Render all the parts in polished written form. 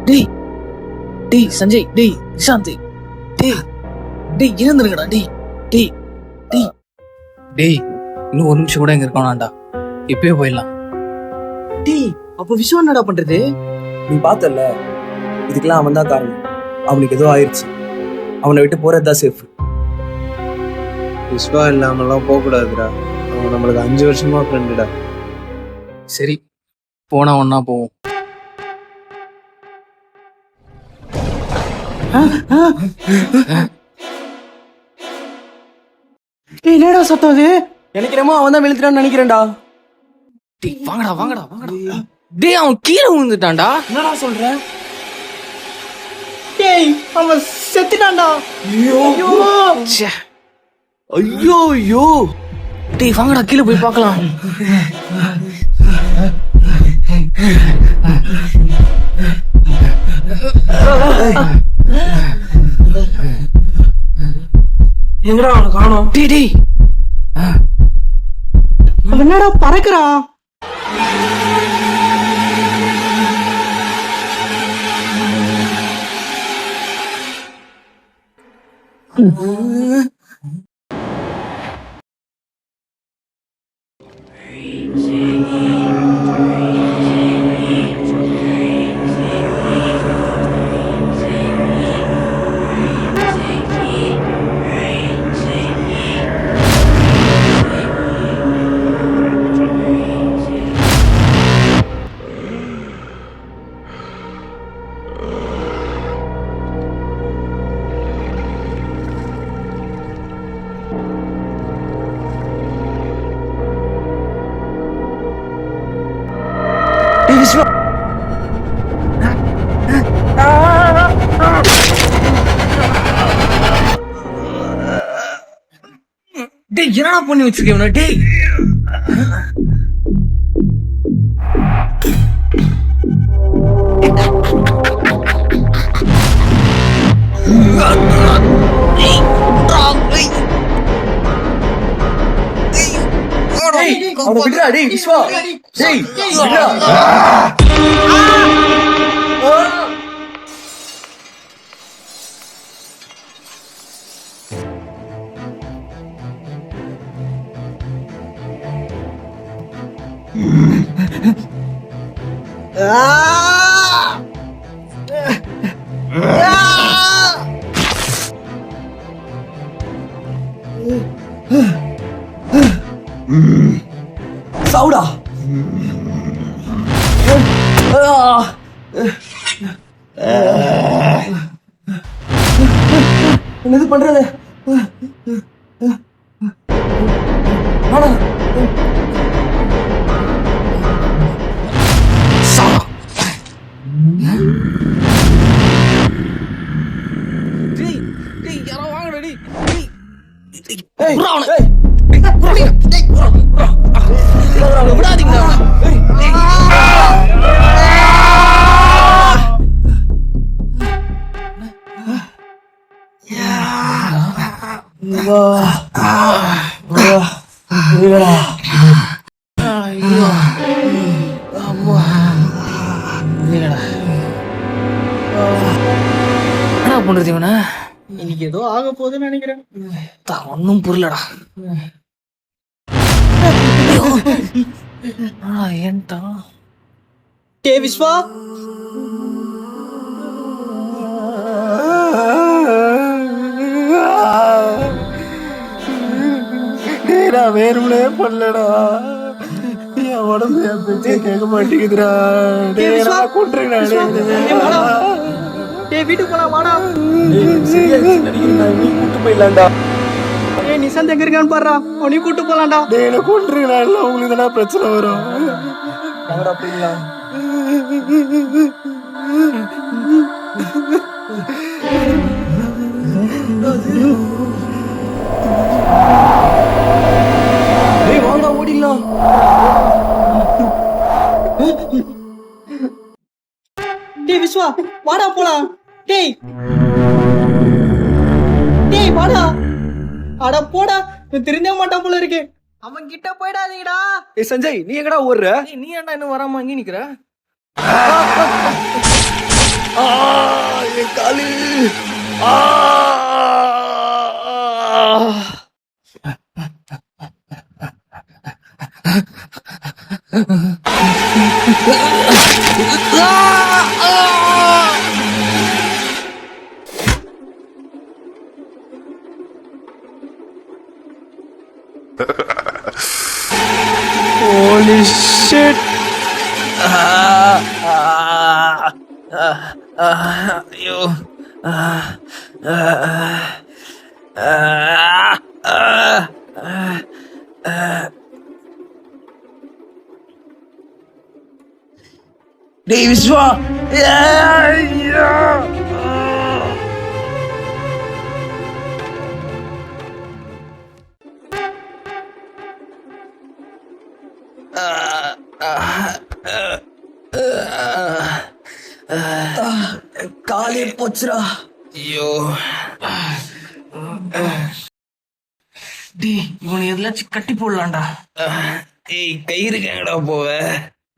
டேய் டேய் சஞ்சய், டேய் நிஷாந்த், டேய் டேய் இருந்துருங்கடா. டேய் டேய் டேய் டேய் இன்னும் 1 நிமிஷம் கூட இங்க இருக்கணும்டா. இப்பயே போயிடலாம். டேய் அப்ப விஸ்வா என்னடா பண்றது? நீ பார்த்தல, இதுக்கெல்லாம் அவன் தான் காரணம். அவனுக்கு ஏதோ ஆயிடுச்சு. அவனை விட்டு போறதுதான் சேஃப். விஸ்வா இல்லாமலாம் போகக்கூடாதுடா. அவன் நம்மளுக்கு 5 வருஷமா ஃப்ரெண்டுடா. சரி போனா ஒன்னா போவோம். என்னடா சத்தம் அது? எனக்கு என்னமோ அவன் தான் வெளுத்துட்டான்னு நினைக்கிறேன்டா. டேய் வாங்கடா வாங்கடா வாங்கடா. டேய் அவன் கீழே விழுந்துட்டான்டா. என்னடா சொல்ற? டேய் அவன் செத்துட்டான்டா. ஐயோ ச்சே. ஐயோ ஐயோ. டேய் வாங்கடா கீழே போய் பார்க்கலாம். எங்கடா அவனை காணோம்? டேய் டேய் அவன் என்னடா பறக்குறான்? விஸ்வா டேய் என்னடா பண்ணி வச்சிருக்கேன்? டேய் அவனை விடுறா. டேய் விஸ்வா, டேய் விடுறா. சவுடா. என்னது பண்றது? டேய் டேய் யாரோ வாங்கடா. டேய் ஏய் விடாதீங்கடா. என்ன பண்றது இவனை? இன்னைக்கு ஏதோ ஆக போகுதுன்னு நினைக்கிறேன். ஒன்னும் புரியலடா. ஏன்டா? டேய் விஸ்வா, நான் வேறுமனே பண்ணலடா. என் உடம்பு என் பேச்சே கேட்க மாட்டேங்குதுடா. டேய் வீட்டுக்கு போலாம் வாடா. நீ கூட்டு போயிடலாம்டா. டேய் நிஷாந்த் எங்க இருக்கான்னு பாருடா. அவனையும் கூட்டு போலாம்டா. டேய் என்ன கொண்டுறீங்களா? இல்லை உங்களுக்கு தானே பிரச்சனை வரும். வாங்கடா போயிடலாம். டேய் வாங்கடா ஓடிடலாம். டேய் விஸ்வா வாடா போலாம். டேய் டேய் வாடா. அட போடா, தெரிஞ்ச மாட்டான் போல இருக்கு. அவன் கிட்ட போயிடாதீங்கடா. ஏய் சஞ்சய், நீ எங்கடா ஓடுற? ஏய், நீ ஏன்டா இன்னும் வராம அங்கே நிக்கிற? என் காலு. Holy shit! ஐயோ. டேய் விஸ்வா. காலே போச்சுடா. ஐயோ. டேய் இவனை எதுலாச்சும் கட்டி போடலாம்டா. ஏய் கயிறு எங்கடா போவ?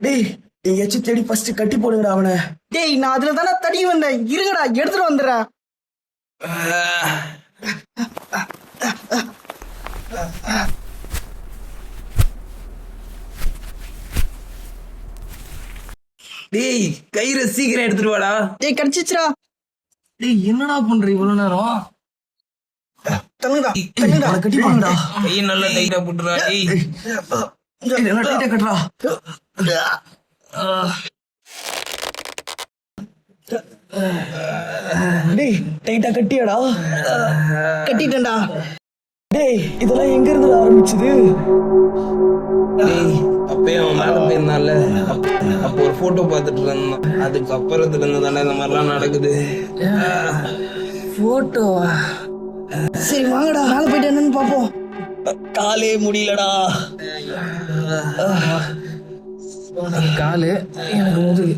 டேய் எங்கேயாச்சும் தேடி ஃபர்ஸ்ட் கட்டி போடுங்கடா அவனை. டேய் நான் அதுல தானே தடி வந்தேன். இருங்கடா எடுத்துட்டு வந்துடுறேன். டேய் கயிறு சீக்கிரம் எடுத்துட்டு வாடா. டேய் கிடைச்சிச்சுடா. டேய் என்னடா பண்ற இவ்வளவு நேரம்? தள்ளுடா தள்ளுடா. கட்டி போடுடா. கையை நல்லா டைட்டா போட்டுடா. டேய் என்ன டைட்டா கட்டுறா. டேய் டைட்டா கட்டியாடா. கட்டிட்டேன்டா. டேய் இதெல்லாம் எங்க இருந்து ஆரம்பிச்சது? டேய் அப்பயே அவன் மேல போயிருந்தான்ல, அப்போ ஒரு போட்டோ பார்த்துட்டு இருந்தான். அதுக்கு அப்புறத்துல இருந்து தானே இந்த மாதிரிலாம் நடக்குது. போட்டோவா? சரி வாங்கடா மேல போயிட்டு என்னன்னு பாப்போம். காலே முடியலடா. காலு எனக்கு முதுகு.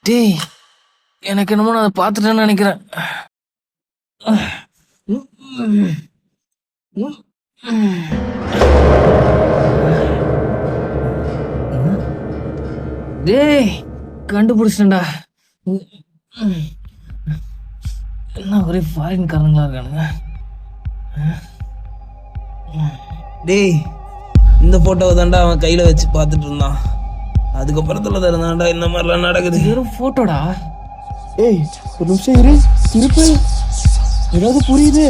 டேய் எனக்கு என்னமோ நான் அதை பார்த்துட்டேன்னு நினைக்கிறேன். டேய் கண்டுபிடிச்சிட்டேன்டா. என்ன ஒரே ஃபாரின் காரங்களா இருக்கானுங்க. டேய் இந்த போட்டோவை தாண்டா அவன் கையில வச்சு பார்த்துட்டு இருந்தான். அதுக்கப்புறத்துல தாண்டாண்டா இந்த மாதிரிலாம் நடக்குது. வெறும் போட்டோடா. ஏய் ஒரு நிமிஷம் இரு. திருப்பு ஏதாவது புரியுது.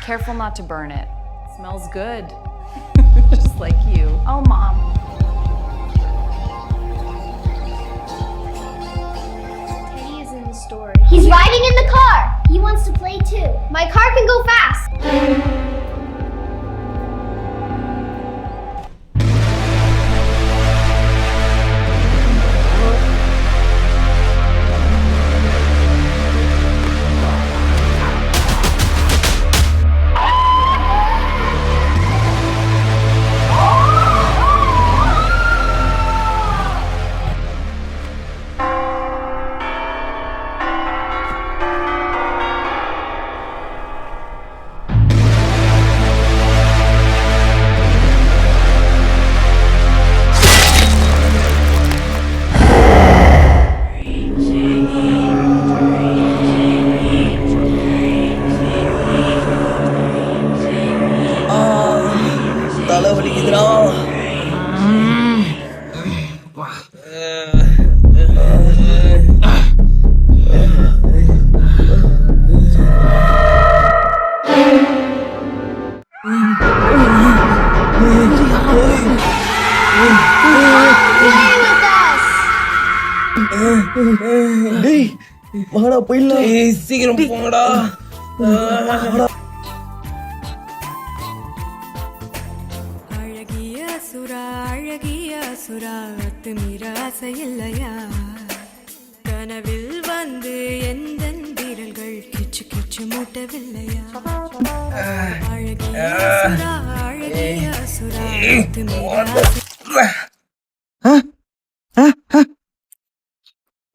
Careful not to burn it. Smells good. Just like you. Oh, Mom. Teddy is in the story. He's riding in the car. He wants to play too. My car can go fast. தலை வலிக்குதுடா. Play with us. டேய் வாடா போயிடலாம். சீக்கிரம் போங்கடா. அழகிய சுறா அத்துமீற ஆசையில்லையா கனவில் வந்து எந்த விரல்கள் கிச்சு கிச்சு மூட்டவில்லையா அழகிய சுறா அத்துமீற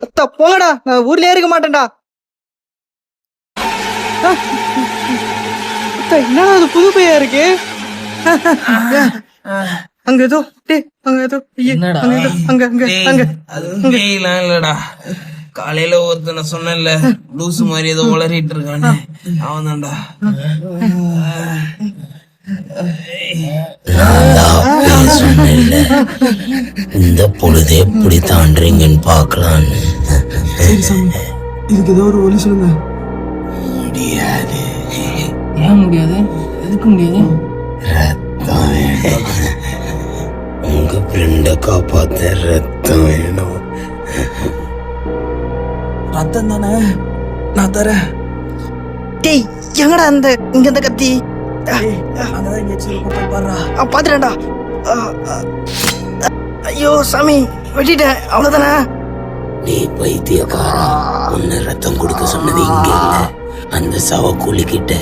அத்தா போங்கடா, நான் ஊர்லயே இருக்க மாட்டேன்டா. அத்தா என்னடா அது புது பையா இருக்கு? அங்க ஏதோ அங்க ஏதோ என்னடா? அங்க அது பேய்லாம் இல்லடா. காலையில ஒருத்தனை சொன்னேன்ல லூசு மாதிரி ஏதோ உளறிட்டு இருக்கானே அவன் தான்டா. இந்த பொழுது எப்படி தாண்டீங்கன்னு பார்க்கலான்னு. இதுக்கு ஏதோ ஒரு ஒலி சொல்லுங்க. முடியாது. ஏன் முடியாது? எதுக்கு முடியாது? ரத்தம் வேணும். உங்க ஃப்ரெண்டை காப்பாத்த ரத்தம் வேணும். ரத்தம் தானே, நான் தரேன். டேய் எங்கடா அந்த இங்க இந்த கத்தி? அங்கதான் எங்கேயாச்சும் இருக்கும், போய் பாருடா. பாத்துட்டேன்டா. ஐயோ சாமி, வெட்டிட்டேன், அவ்வளவுதானே? நீ பைத்தியக்காரா, உன்னை ரத்தம் கொடுக்க சொன்னது இங்க இல்ல, அந்த சவக்கூலி கிட்ட.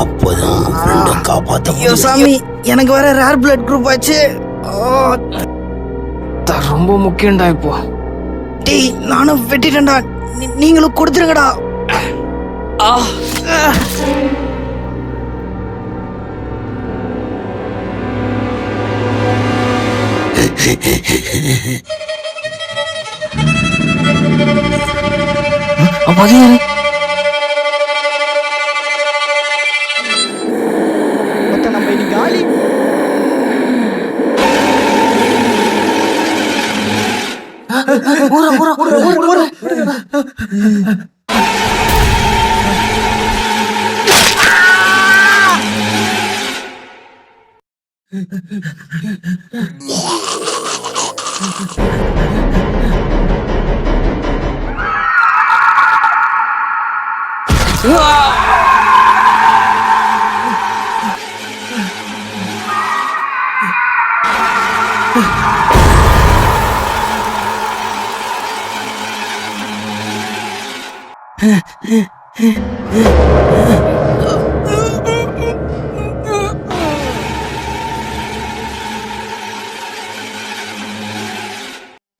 அப்போதான் உங்க ஃப்ரெண்டை காப்பாத்த ஐயோ முடியும். சாமி, எனக்கு வேற ரேர் பிளட் குரூப் ஆச்சு. ரொம்ப முக்கியம்டா இப்போ. டேய் நானும் வெட்டிட்டேன்டா, நீங்களும் கொடுத்துருங்கடா. அப்ப அது யாரு? நம்ம இன்னைக்கு காலி.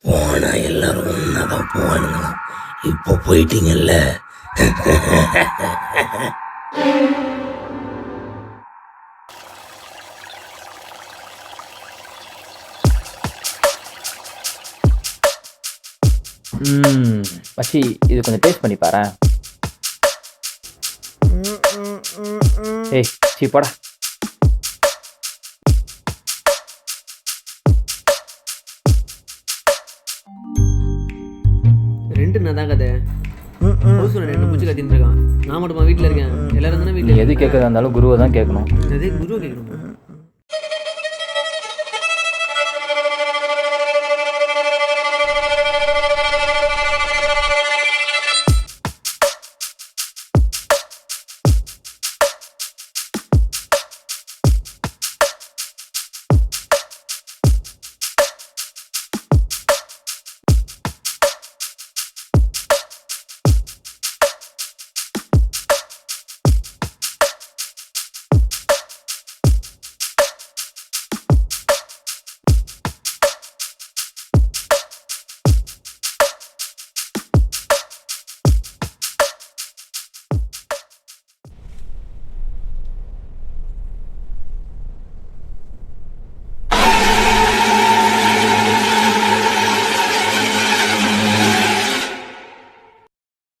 போனா எல்லாரும் ஒன்னாதான் போவானுங்க. இப்போ போயிட்டீங்கல்ல. மச்சி இது கொஞ்சம் டேஸ்ட் பண்ணி பாரு. ஏய் சீ போடா. ரெண்டு நான் தான் கதை. ரெண்டு பூச்சி கத்தின்னு இருக்கான். நான் மட்டுமா வீட்டில் இருக்கேன்? எல்லாரும் தானே நீ வீட்டில். எது கேட்கறதா இருந்தாலும் குருவை தான் கேட்கணும். அதே குருவை கேட்கணுமா?